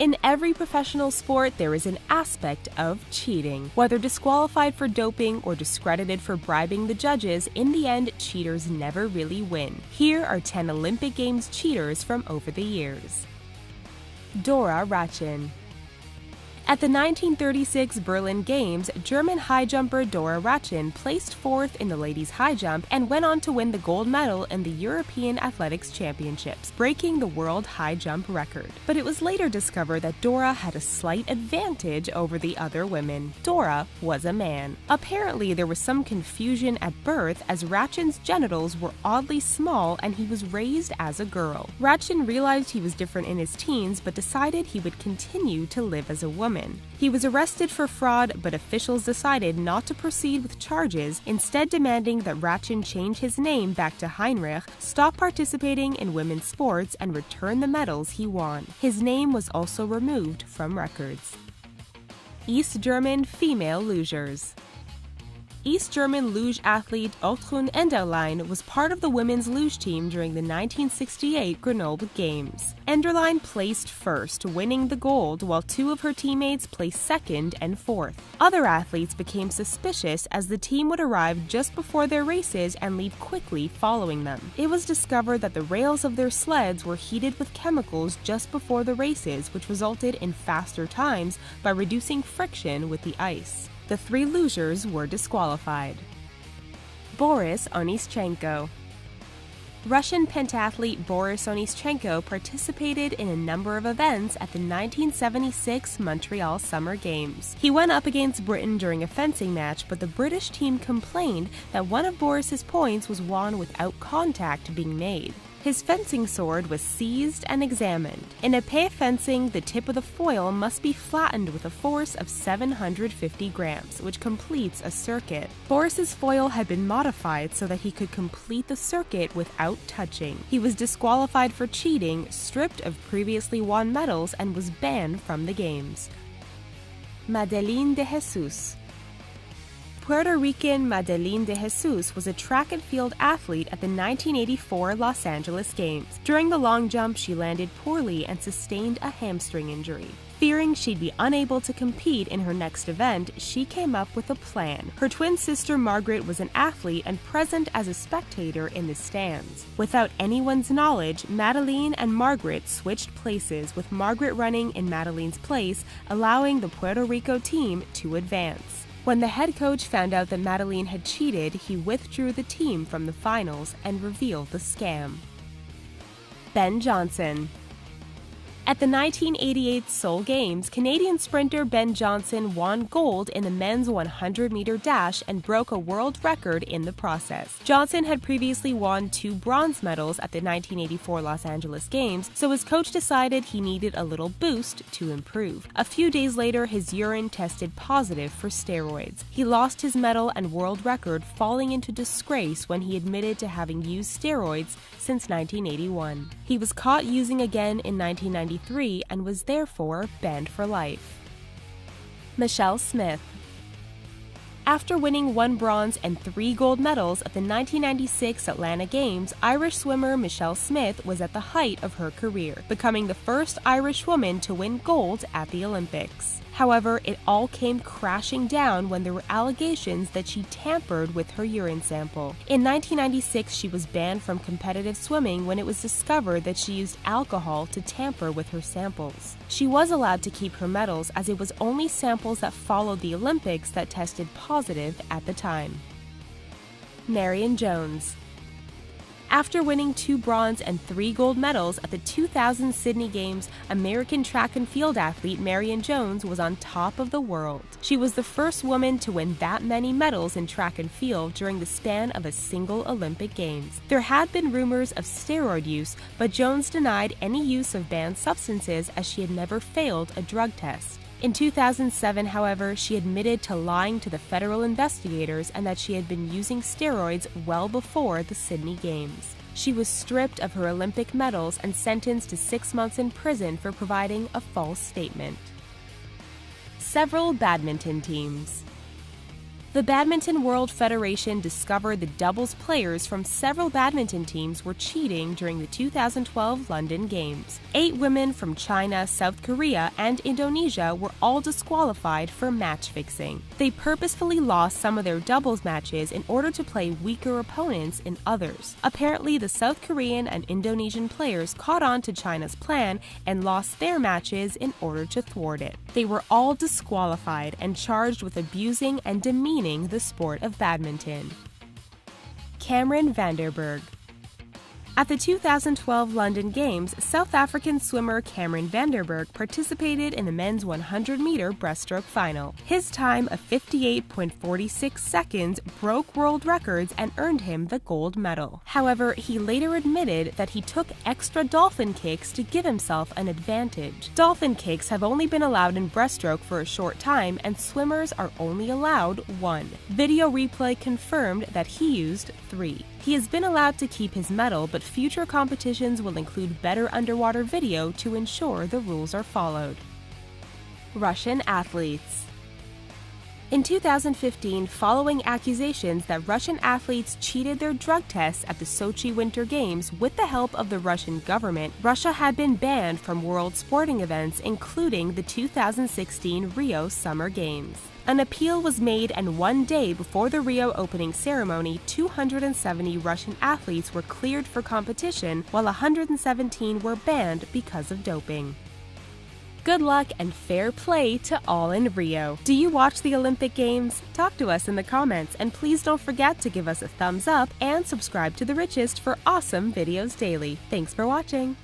In every professional sport, there is an aspect of cheating. Whether disqualified for doping or discredited for bribing the judges, in the end, cheaters never really win. Here are 10 Olympic Games cheaters from over the years. Dora Ratjen. At the 1936 Berlin Games, German high jumper Dora Ratjen placed fourth in the ladies' high jump and went on to win the gold medal in the European Athletics Championships, breaking the world high jump record. But it was later discovered that Dora had a slight advantage over the other women. Dora was a man. Apparently, there was some confusion at birth as Ratjen's genitals were oddly small and he was raised as a girl. Ratjen realized he was different in his teens but decided he would continue to live as a woman. He was arrested for fraud, but officials decided not to proceed with charges, instead demanding that Ratjen change his name back to Heinrich, stop participating in women's sports, and return the medals he won. His name was also removed from records. East German female lugers. East German luge athlete Otrun Enderlein was part of the women's luge team during the 1968 Grenoble Games. Enderlein placed first, winning the gold, while two of her teammates placed second and fourth. Other athletes became suspicious as the team would arrive just before their races and leave quickly following them. It was discovered that the rails of their sleds were heated with chemicals just before the races, which resulted in faster times by reducing friction with the ice. The three lugers were disqualified. Boris Onischenko. Russian pentathlete Boris Onischenko participated in a number of events at the 1976 Montreal Summer Games. He went up against Britain during a fencing match, but the British team complained that one of Boris's points was won without contact being made. His fencing sword was seized and examined. In épée fencing, the tip of the foil must be flattened with a force of 750 grams, which completes a circuit. Boris's foil had been modified so that he could complete the circuit without touching. He was disqualified for cheating, stripped of previously won medals, and was banned from the Games. Madeleine de Jesus. Puerto Rican Madeleine de Jesus was a track and field athlete at the 1984 Los Angeles Games. During the long jump, she landed poorly and sustained a hamstring injury. Fearing she'd be unable to compete in her next event, she came up with a plan. Her twin sister Margaret was an athlete and present as a spectator in the stands. Without anyone's knowledge, Madeleine and Margaret switched places, with Margaret running in Madeleine's place, allowing the Puerto Rico team to advance. When the head coach found out that Madeleine had cheated, he withdrew the team from the finals and revealed the scam. Ben Johnson. At the 1988 Seoul Games, Canadian sprinter Ben Johnson won gold in the men's 100-meter dash and broke a world record in the process. Johnson had previously won 2 bronze medals at the 1984 Los Angeles Games, so his coach decided he needed a little boost to improve. A few days later, his urine tested positive for steroids. He lost his medal and world record, falling into disgrace when he admitted to having used steroids since 1981. He was caught using again in 1993 and was therefore banned for life. Michelle Smith. After winning 1 bronze and 3 gold medals at the 1996 Atlanta Games, Irish swimmer Michelle Smith was at the height of her career, becoming the first Irish woman to win gold at the Olympics. However, it all came crashing down when there were allegations that she tampered with her urine sample. In 1996, she was banned from competitive swimming when it was discovered that she used alcohol to tamper with her samples. She was allowed to keep her medals, as it was only samples that followed the Olympics that tested positive at the time. Marion Jones. After winning 2 bronze and 3 gold medals at the 2000 Sydney Games, American track and field athlete Marion Jones was on top of the world. She was the first woman to win that many medals in track and field during the span of a single Olympic Games. There had been rumors of steroid use, but Jones denied any use of banned substances as she had never failed a drug test. In 2007, however, she admitted to lying to the federal investigators and that she had been using steroids well before the Sydney Games. She was stripped of her Olympic medals and sentenced to 6 months in prison for providing a false statement. Several badminton teams. The Badminton World Federation discovered the doubles players from several badminton teams were cheating during the 2012 London Games. 8 women from China, South Korea, and Indonesia were all disqualified for match fixing. They purposefully lost some of their doubles matches in order to play weaker opponents in others. Apparently, the South Korean and Indonesian players caught on to China's plan and lost their matches in order to thwart it. They were all disqualified and charged with abusing and demeaning the sport of badminton. Cameron van der Burgh. At the 2012 London Games, South African swimmer Cameron van der Burgh participated in the men's 100-meter breaststroke final. His time of 58.46 seconds broke world records and earned him the gold medal. However, he later admitted that he took extra dolphin kicks to give himself an advantage. Dolphin kicks have only been allowed in breaststroke for a short time, and swimmers are only allowed 1. Video replay confirmed that he used 3. He has been allowed to keep his medal, but future competitions will include better underwater video to ensure the rules are followed. Russian athletes. In 2015, following accusations that Russian athletes cheated their drug tests at the Sochi Winter Games with the help of the Russian government, Russia had been banned from world sporting events, including the 2016 Rio Summer Games. An appeal was made, and one day before the Rio opening ceremony, 270 Russian athletes were cleared for competition, while 117 were banned because of doping. Good luck and fair play to all in Rio. Do you watch the Olympic Games? Talk to us in the comments, and please don't forget to give us a thumbs up and subscribe to The Richest for awesome videos daily. Thanks for watching.